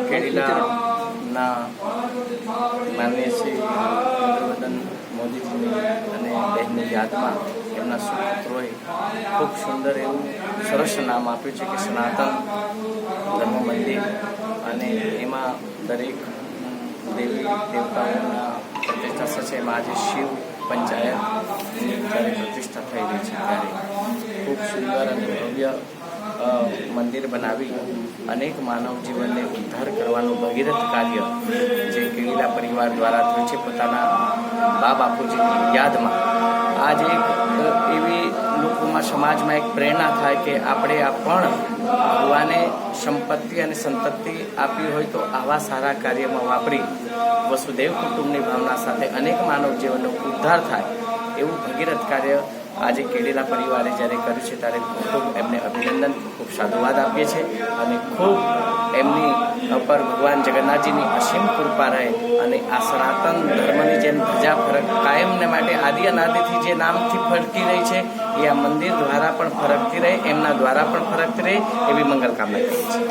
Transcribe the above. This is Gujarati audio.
કેડીલાના માનનીય શ્રી વડાપ્રધાન મોદીજીની અને બહેનની યાદમાં એમના સુપુત્રોએ ખૂબ સુંદર એવું સરસ નામ આપ્યું છે કે સનાતન ધર્મ મંદિર, અને એમાં દરેક દેવી દેવતાઓના પ્રતિષ્ઠા થશે. એમાં આજે શિવ પંચાયત જ્યારે પ્રતિષ્ઠા થઈ રહી છે ત્યારે ખૂબ સુંદર અને ભવ્ય મંદિર બનાવી અનેક માનવ જીવનને ઉદ્ધાર કરવાનું ભગીરથ કાર્ય જે કેડીલા પરિવાર દ્વારા થયું છે પોતાના બા બાપુજીની યાદમાં. આજે એક એવી લોકોમાં સમાજમાં એક પ્રેરણા થાય કે આપણે આ પણ ભગવાને સંપત્તિ અને સંતતિ આપી હોય તો આવા સારા કાર્યમાં વાપરી વસુદેવ કુટુંબની ભાવના સાથે અનેક માનવ જીવનનો ઉદ્ધાર થાય એવું ભગીરથ કાર્ય આજે કેડીલા પરિવારે જ્યારે કર્યું છે ત્યારે ખૂબ એમને અભિનંદન, ખૂબ સાધુવાદ આપીએ છીએ અને ખૂબ એમની પર ભગવાન જગન્નાથજીની અસીમ કૃપા રહે અને આ સનાતન ધર્મની જેમ ધજા ફરક કાયમને માટે આદિ અનાદિથી જે નામથી ફરતી રહી છે એ આ મંદિર દ્વારા પણ ફરકતી રહે, એમના દ્વારા પણ ફરકતી રહે એવી મંગલ કામના કરીએ છીએ.